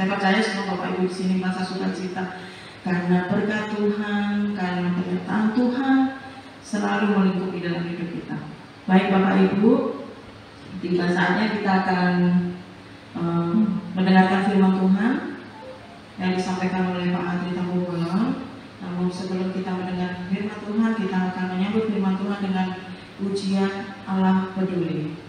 Saya percaya semua Bapak Ibu di sini merasa sukacita karena berkat Tuhan, karena penyertaan Tuhan selalu melingkupi dalam hidup kita. Baik Bapak Ibu, tiba saatnya kita akan mendengarkan firman Tuhan yang disampaikan oleh Pak Andri Tambubolon. Namun sebelum kita mendengar firman Tuhan, kita akan menyambut firman Tuhan dengan ujian Allah peduli.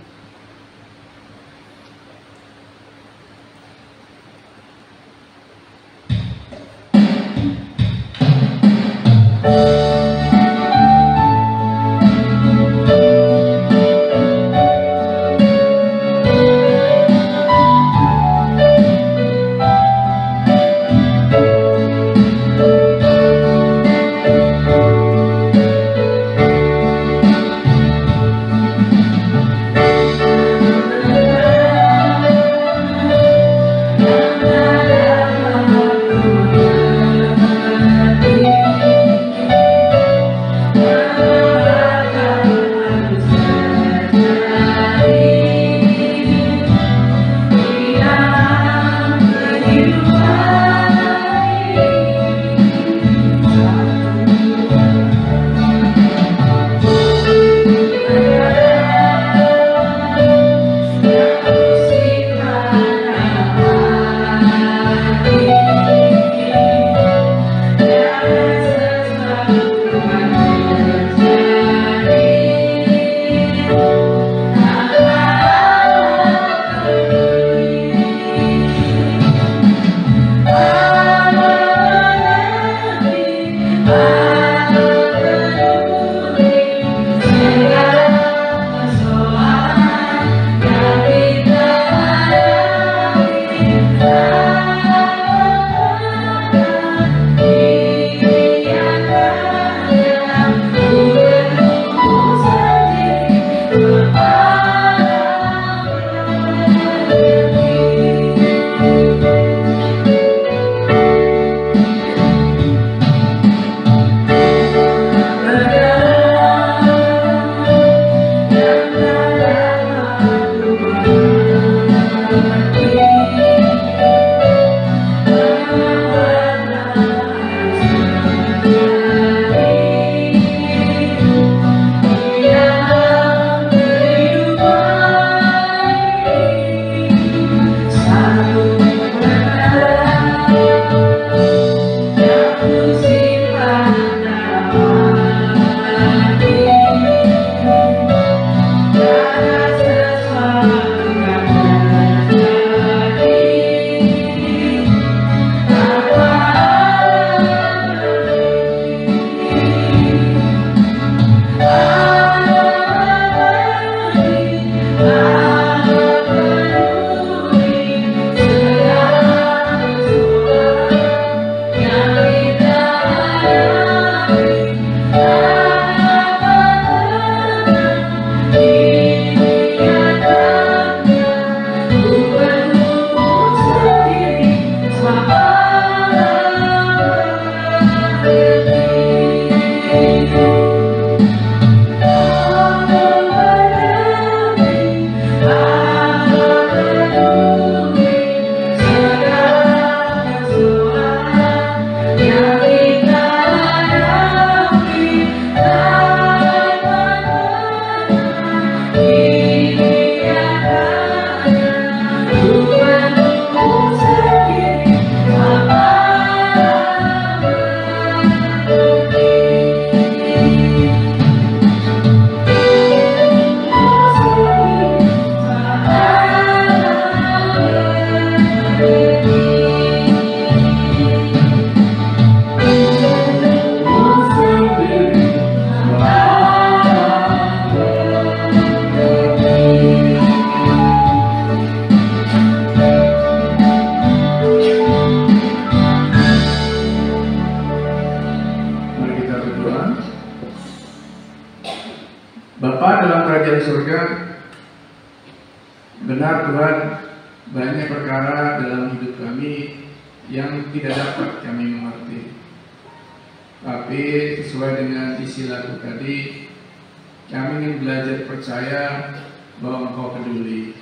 Bapa dalam kerajaan surga, benar Tuhan, banyak perkara dalam hidup kami yang tidak dapat kami mengerti. Tapi sesuai dengan isi lagu tadi, kami ingin belajar percaya bahwa Engkau peduli.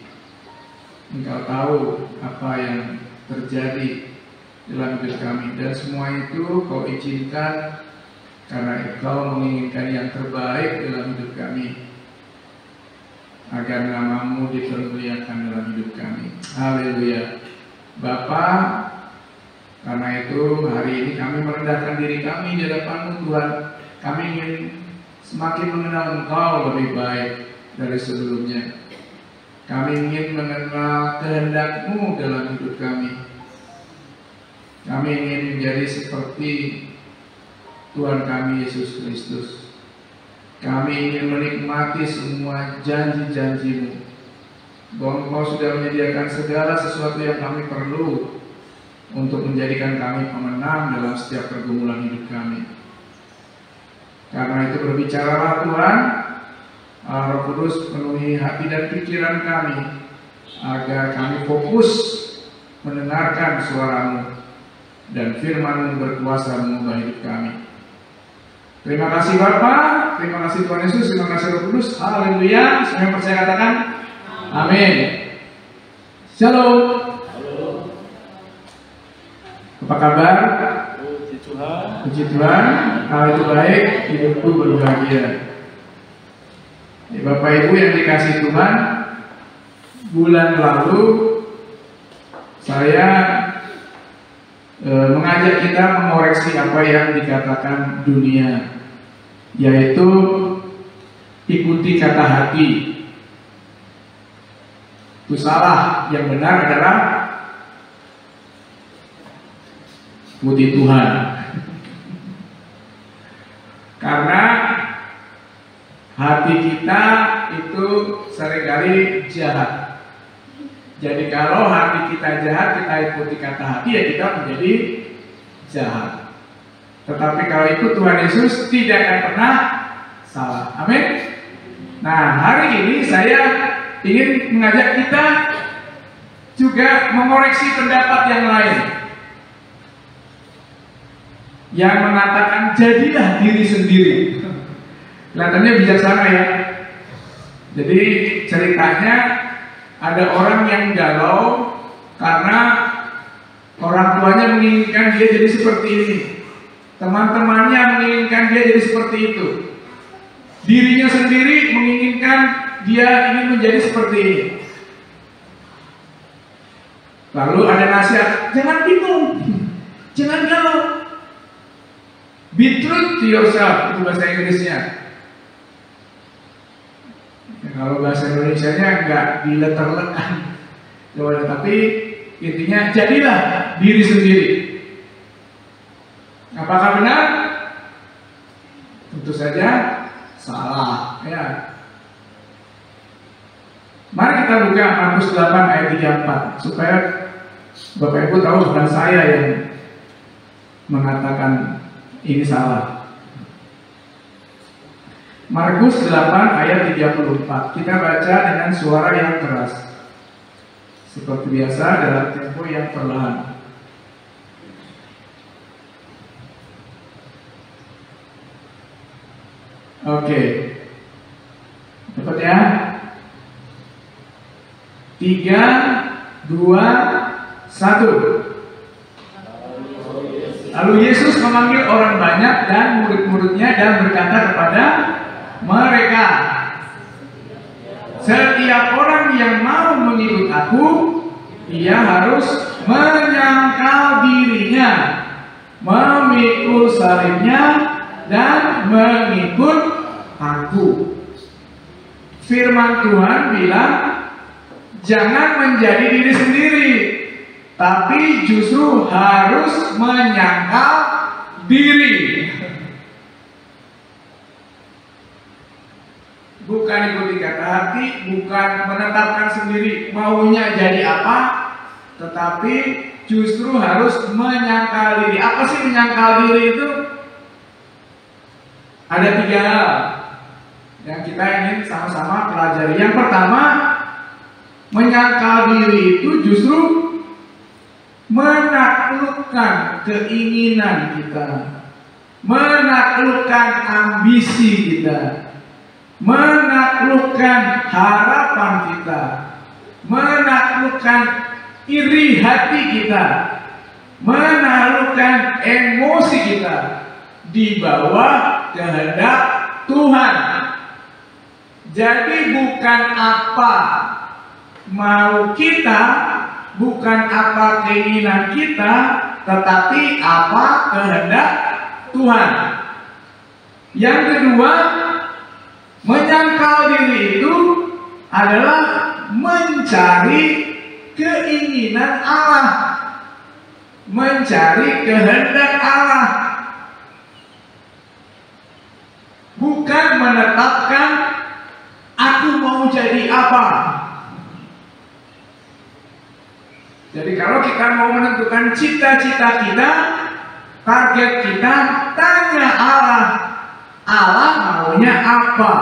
Engkau tahu apa yang terjadi dalam hidup kami, dan semua itu Kau izinkan karena Engkau menginginkan yang terbaik dalam hidup kami, agar nama-Mu dipermuliakan dalam hidup kami. Haleluya. Bapa, karena itu hari ini kami merendahkan diri kami di hadapan-Mu Tuhan. Kami ingin semakin mengenal Engkau lebih baik dari sebelumnya. Kami ingin mengenal kehendak-Mu dalam hidup kami. Kami ingin menjadi seperti Tuhan kami Yesus Kristus. Kami ingin menikmati semua janji-janji-Mu, bahwa Engkau sudah menyediakan segala sesuatu yang kami perlu untuk menjadikan kami pemenang dalam setiap pergumulan hidup kami. Karena itu berbicaralah Tuhan, Roh Kudus penuhi hati dan pikiran kami, agar kami fokus mendengarkan suara-Mu dan firman-Mu berkuasa mengubah hidup kami. Terima kasih Bapa, terima kasih Tuhan Yesus, terima kasih Roh Kudus. Haleluya. Semua yang percaya katakan amin. Shalom. Apa kabar? Puji Tuhan. Puji Tuhan. Hal itu baik, hidupku berbahagia. Ya, Bapak Ibu yang dikasih Tuhan, bulan lalu saya mengajak kita mengoreksi apa yang dikatakan dunia, yaitu ikuti kata hati. Itu salah. Yang benar adalah ikuti Tuhan. Karena hati kita itu seringkali jahat. Jadi kalau hati kita jahat, kita ikuti kata hati, ya kita menjadi jahat. Tetapi kalau ikut Tuhan Yesus, tidak akan pernah salah. Amin. Nah, hari ini saya ingin mengajak kita juga mengoreksi pendapat yang lain, yang mengatakan jadilah diri sendiri. Kelihatannya bijaksana ya. Jadi ceritanya ada orang yang galau karena orang tuanya menginginkan dia jadi seperti ini, teman-temannya menginginkan dia jadi seperti itu, dirinya sendiri menginginkan dia ingin menjadi seperti ini. Lalu ada nasihat, jangan bingung, jangan galau, be true to yourself, itu bahasa Inggrisnya. Kalau bahasa Indonesianya enggak dileterlekan, tapi intinya jadilah diri sendiri. Apakah benar? Tentu saja salah. Ya. Mari kita buka Markus 8 ayat 34 supaya Bapak Ibu tahu bukan saya yang mengatakan ini salah. Markus 8 ayat 34. Kita baca dengan suara yang keras, seperti biasa dalam tempo yang perlahan. Oke. Dapat ya? 3, 2, 1. Lalu Yesus memanggil orang banyak dan murid-muridnya dan berkata kepada mereka, setiap orang yang mau mengikut aku, ia harus menyangkal dirinya, memikul salibnya, dan mengikut aku. Firman Tuhan bilang, jangan menjadi diri sendiri, tapi justru harus menyangkal diri. Bukan ikuti kata hati, bukan menetapkan sendiri maunya jadi apa, tetapi justru harus menyangkal diri. Apa sih menyangkal diri itu? Ada 3 hal yang kita ingin sama-sama pelajari. Yang pertama, menyangkal diri itu justru menaklukkan keinginan kita, menaklukkan ambisi kita, menaklukkan harapan kita, menaklukkan iri hati kita, menaklukkan emosi kita di bawah kehendak Tuhan. Jadi bukan apa mau kita, bukan apa keinginan kita, tetapi apa kehendak Tuhan. Yang kedua, menyangkal diri itu adalah mencari keinginan Allah, mencari kehendak Allah, bukan menetapkan aku mau jadi apa. Jadi kalau kita mau menentukan cita-cita kita, target kita, tanya Allah, Allah maunya apa?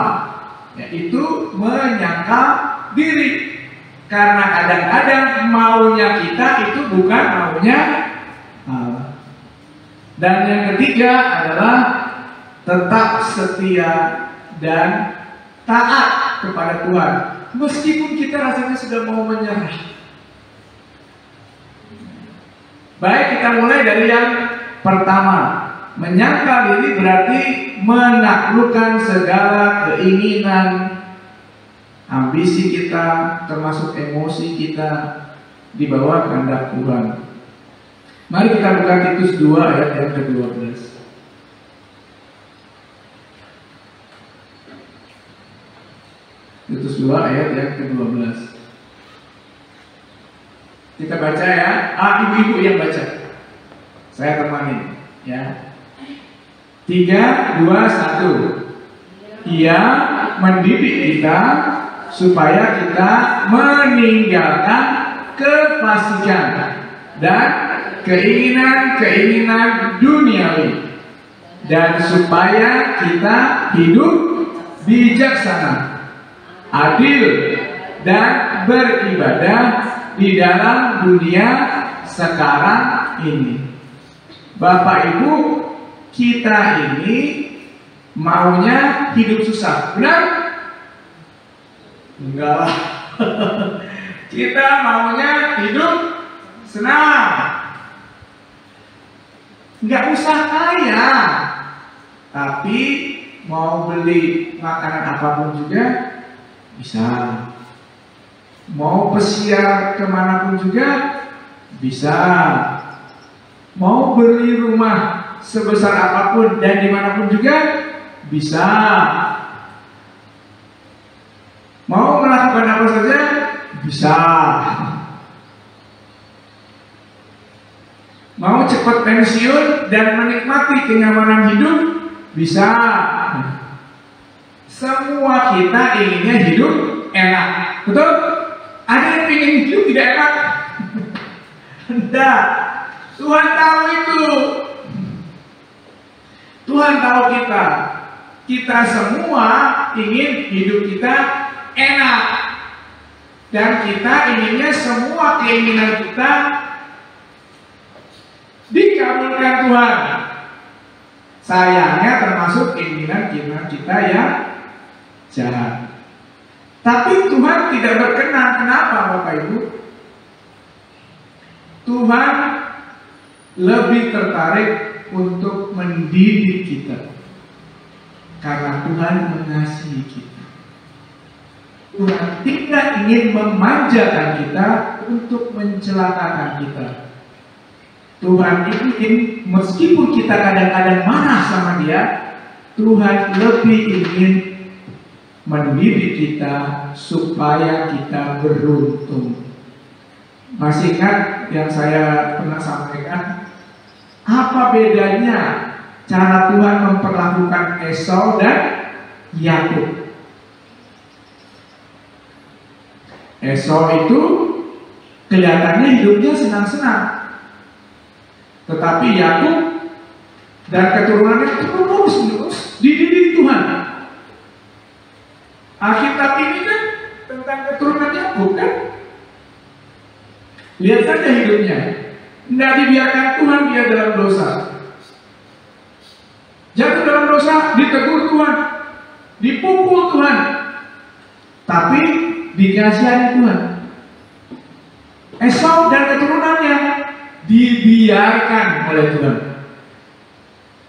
Yaitu menyangkal diri. Karena kadang-kadang maunya kita itu bukan maunya Allah. Dan yang ketiga adalah tetap setia dan taat kepada Tuhan, meskipun kita rasanya sudah mau menyerah. Baik, kita mulai dari yang pertama. Menyangkal diri berarti menaklukkan segala keinginan, ambisi kita, termasuk emosi kita, di bawah kehendak Tuhan. Mari kita buka Titus 2 ayat yang ke-12. Titus 2 ayat yang ke-12. Kita baca ya. Ibu-ibu yang baca, saya temani ya. 3, 2, 1. Ia mendidik kita supaya kita meninggalkan kefasikan dan keinginan-keinginan duniawi, dan supaya kita hidup bijaksana, adil, dan beribadah di dalam dunia sekarang ini. Bapak Ibu, kita ini maunya hidup susah, benar? Enggak lah. Kita maunya hidup senang, nggak usah kaya, tapi mau beli makanan apapun juga bisa. Mau pesiar kemanapun juga bisa. Mau beli rumah sebesar apapun dan dimanapun juga bisa. Mau melakukan apa saja bisa. Mau cepat pensiun dan menikmati kenyamanan hidup bisa. Semua kita inginnya hidup enak, betul? Ada yang ingin hidup tidak enak? Tidak. Tuhan tahu itu. Tuhan tahu kita. Kita semua ingin hidup kita enak. Dan kita inginnya semua keinginan kita dikabulkan Tuhan. Sayangnya termasuk keinginan-keinginan kita yang jahat. Tapi Tuhan tidak berkenan. Kenapa Bapak Ibu? Tuhan lebih tertarik untuk mendidik kita, karena Tuhan mengasihi kita. Tuhan tidak ingin memanjakan kita untuk mencelakakan kita. Tuhan ingin, meskipun kita kadang-kadang marah sama Dia, Tuhan lebih ingin mendidik kita supaya kita beruntung. Masih ingat yang saya pernah sampaikan? Apa bedanya cara Tuhan memperlakukan Esau dan Yakub? Esau itu kelihatannya hidupnya senang-senang, tetapi Yakub dan keturunannya terus dididik Tuhan. Alkitab ini kan tentang keturunan Yakub kan? Lihat saja hidupnya. Tidak dibiarkan Tuhan dia dalam dosa. Jatuh dalam dosa, ditegur Tuhan, dipukul Tuhan, tapi dikasihani Tuhan. Esau dan dibiarkan oleh Tuhan.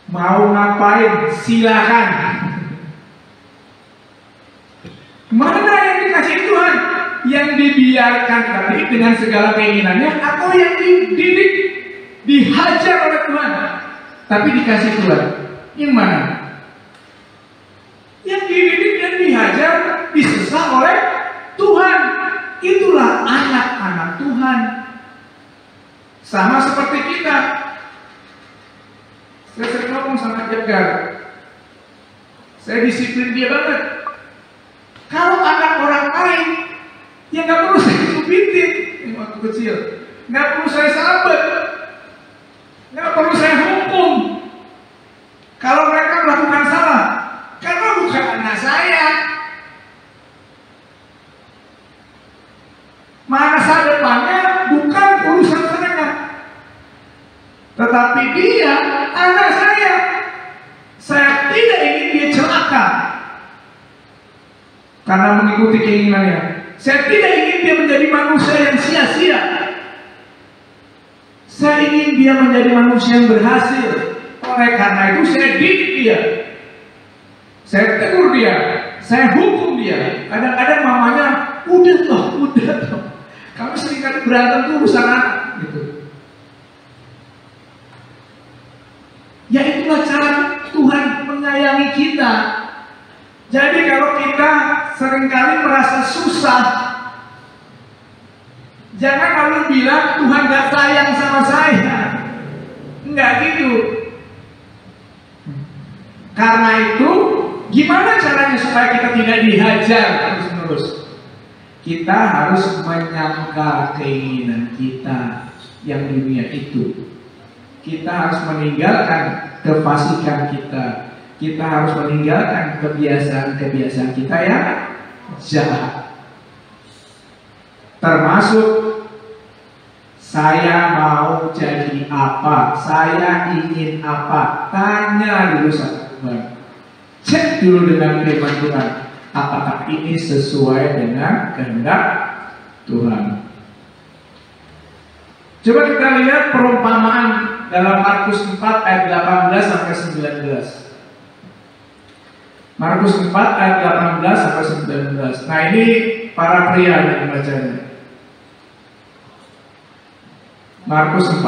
Mau ngapain silakan. Mana yang dikasih Tuhan? Yang dibiarkan tadi dengan segala keinginannya, atau yang dididik, dihajar oleh Tuhan tapi dikasih Tuhan? Yang mana? Yang dididik dan dihajar, disesah oleh Tuhan. Itulah anak-anak Tuhan. Sama seperti kita. Saya sering ngomong sama Jagar, saya disiplin dia banget. Kalau anak orang lain, ya nggak perlu saya supitin waktu kecil, nggak perlu saya sahabat, nggak perlu saya hukum. Kalau mereka melakukan salah, karena bukan anak saya. Masa depannya bukan urusan mereka, tetapi dia anak saya. Saya tidak ingin dia celaka karena mengikuti keinginannya. Saya tidak ingin dia menjadi manusia yang sia-sia. Saya ingin dia menjadi manusia yang berhasil. Oleh karena itu saya didik dia, saya tegur dia, saya hukum dia. Kadang-kadang mamanya, udah toh. Kami seringkali berantem tuh urusan anak gitu. Ya itulah cara Tuhan menyayangi kita. Jadi kalau kita seringkali merasa susah, jangan lalu bilang Tuhan gak sayang sama saya. Enggak gitu. Karena itu, gimana caranya supaya kita tidak dihajar terus-menerus? Kita harus menyangkal keinginan kita yang dunia itu. Kita harus meninggalkan kefasikan kita. Kita harus meninggalkan kebiasaan-kebiasaan kita yang jahat. Termasuk saya mau jadi apa, saya ingin apa. Tanya dulu sama Tuhan. Cek dulu dengan firman Tuhan, apakah ini sesuai dengan kehendak Tuhan. Coba kita lihat perumpamaan dalam Markus 4 ayat 18 sampai 19. Markus 4 ayat 18 sampai 19. Nah, ini para pria yang membacanya. Markus 4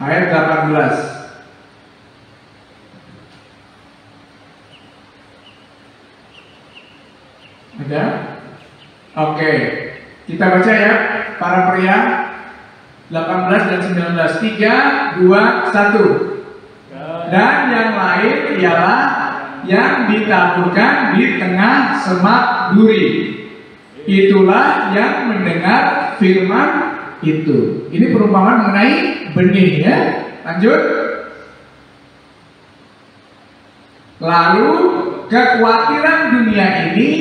ayat 18. Ada? Oke. Kita baca ya, para pria 18 dan 19. 3, 2, 1. Dan yang lain ialah yang ditaburkan di tengah semak duri. Itulah yang mendengar firman itu. Ini perumpamaan mengenai benih ya. Lanjut. Lalu kekhawatiran dunia ini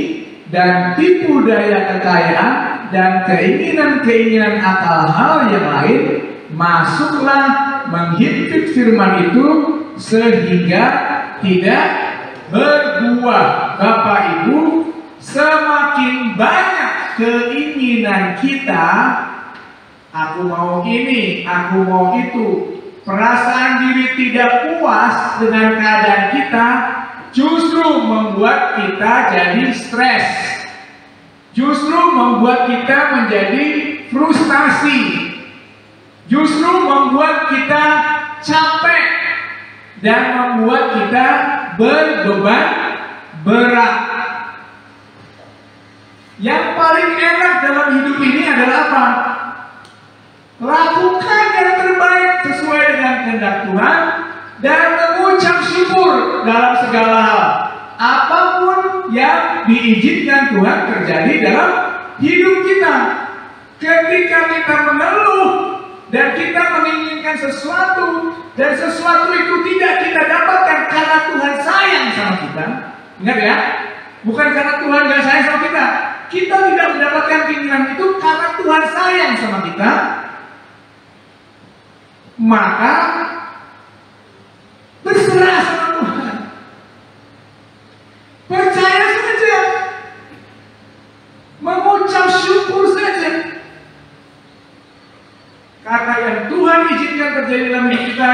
dan tipu daya kekayaan dan keinginan-keinginan akal hal yang lain masuklah menghimpit firman itu sehingga tidak berbuah. Bapak Ibu, semakin banyak keinginan kita, aku mau ini, aku mau itu, perasaan diri tidak puas dengan keadaan kita, justru membuat kita jadi stres, justru membuat kita menjadi frustasi, justru membuat kita capek dan membuat kita berbeban berat. Yang paling enak dalam hidup ini adalah apa? Lakukan yang terbaik sesuai dengan kehendak Tuhan dan mengucap syukur dalam segala hal. Apapun yang diizinkan Tuhan terjadi dalam hidup kita. Ketika kita mengeluh dan kita menginginkan sesuatu dan sesuatu itu tidak kita dapatkan karena Tuhan sayang sama kita, ingat ya, bukan karena Tuhan gak sayang sama kita. Kita tidak mendapatkan keinginan itu karena Tuhan sayang sama kita. Maka berserah sama Tuhan, percaya saja, mengucap syukur saja. Karena yang Tuhan izinkan terjadi dalam hidup kita,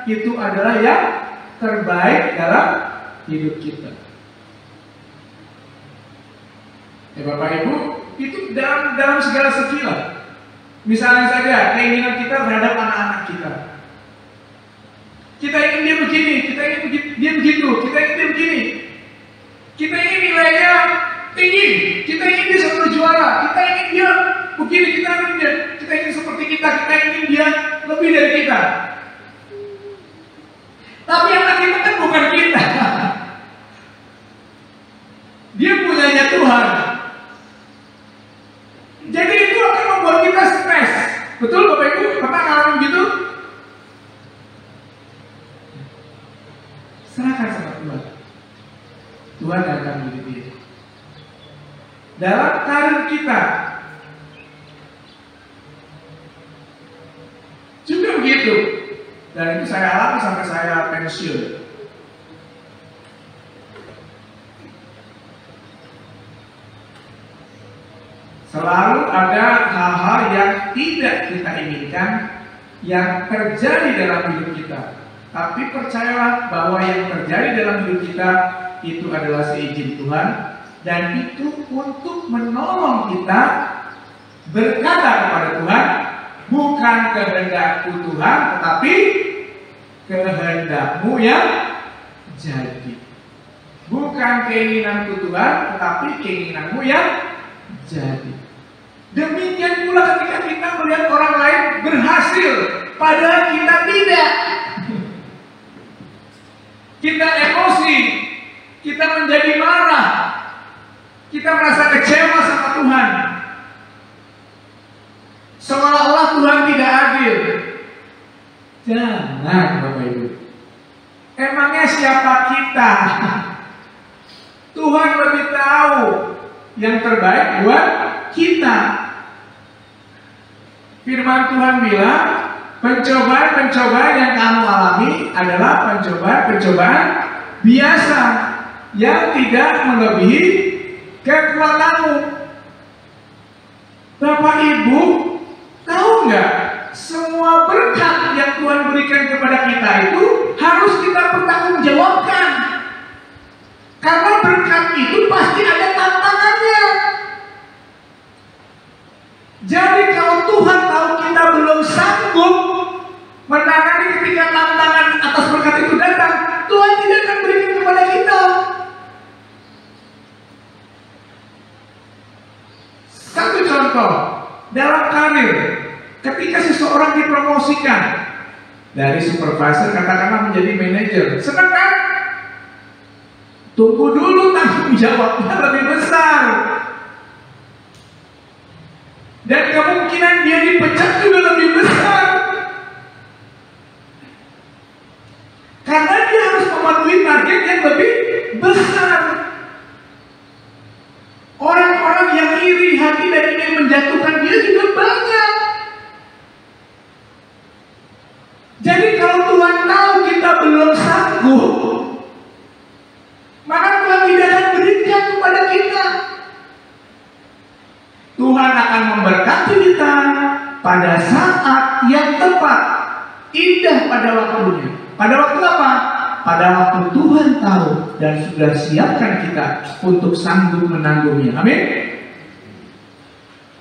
itu adalah yang terbaik dalam hidup kita. Ya Bapak Ibu, itu dalam segala segi lah. Misalnya saja keinginan kita terhadap anak-anak kita. Kita ingin dia begini, kita ingin dia begitu, kita ingin dia begini. Kita ingin nilainya tinggi, kita ingin dia selalu juara, kita ingin dia begini, kita ingin seperti kita ingin dia lebih dari kita. Tapi anak kita kan bukan kita. Dia punyanya Tuhan. Jadi itu akan membuat kita stres. Betul Bapak Ibu? Pernah ngalamin gitu? Serahkan sama Tuhan. Tuhan akan mendidik. Dalam karir kita juga begitu. Dan itu saya alami sampai saya pensiun. Selalu ada hal-hal yang tidak kita inginkan yang terjadi dalam hidup kita. Tapi percayalah bahwa yang terjadi dalam hidup kita itu adalah seizin Tuhan, dan itu untuk menolong kita berkata kepada Tuhan, bukan kehendakku Tuhan, tetapi kehendakmu yang jadi. Bukan keinginanku Tuhan, tetapi keinginanmu yang jadi. Demikian pula ketika kita melihat orang lain berhasil, padahal kita tidak. Kita emosi, kita menjadi marah, kita merasa kecewa sama Tuhan. Seolah-olah Tuhan tidak adil. Jangan Bapak Ibu. Emangnya siapa kita? Tuhan lebih tahu yang terbaik buat kita. Firman Tuhan bilang, pencobaan-pencobaan yang kamu alami adalah pencobaan-pencobaan biasa yang tidak melebihi kekuatanmu. Bapak Ibu, tahu nggak? Semua berkat yang Tuhan berikan kepada kita itu harus kita pertanggungjawabkan. Karena berkat itu pasti ada tantangannya. Jadi kalau Tuhan tahu kita belum sanggup menangani ketika tantangan atas berkat itu datang, Tuhan tidak akan berikan kepada kita. Satu contoh, dalam karir, ketika seseorang dipromosikan dari supervisor katakanlah menjadi manajer, senang kan? Tunggu dulu, tanggung jawabnya lebih besar. Dan kemungkinan dia dipecat juga lebih besar. Karena dia harus memenuhi target yang lebih besar. Orang-orang yang iri hati dan ingin menjatuhkan dia juga banyak. Jadi kalau Tuhan tahu kita belum sanggup, maka Tuhan tidak akan berikan kepada kita. Tuhan akan memberkati kita pada saat yang tepat, indah pada waktunya. Pada waktu apa? Pada waktu Tuhan tahu dan sudah siapkan kita untuk sanggup menanggungnya. Amin.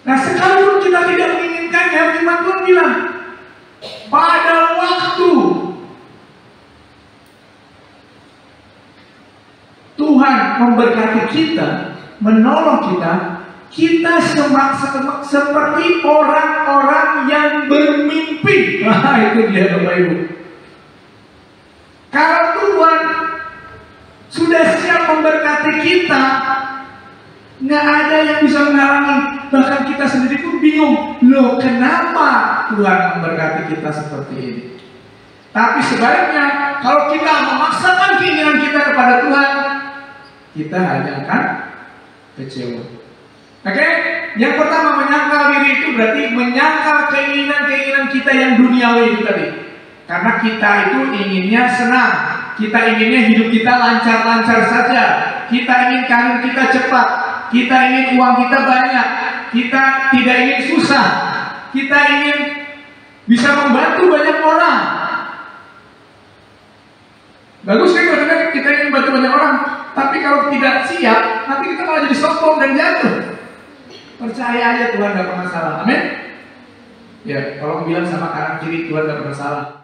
Nah, sekalipun kita tidak menginginkannya, firman Tuhan bilang, pada waktu Tuhan memberkati kita, menolong kita, kita seperti orang-orang yang bermimpi. Nah, itu dia Bapak Ibu. Kalau Tuhan sudah siap memberkati kita, nggak ada yang bisa menghalangi. Bahkan kita sendiri pun bingung, loh kenapa Tuhan memberkati kita seperti ini. Tapi sebaliknya, kalau kita memaksakan keinginan kita kepada Tuhan, kita hanya akan kecewa. Oke? Yang pertama, menyangkal diri itu berarti menyangkal keinginan-keinginan kita yang duniawi itu tadi. Karena kita itu inginnya senang, kita inginnya hidup kita lancar-lancar saja, kita ingin karir kita cepat, kita ingin uang kita banyak, kita tidak ingin susah, kita ingin bisa membantu banyak orang. Bagus kan kadang kita ingin membantu banyak orang, tapi kalau tidak siap, nanti kita malah jadi sombong dan jatuh. Percaya aja Tuhan gak pernah salah. Amin. Ya, kalau bilang sama kanan kiri Tuhan gak pernah salah.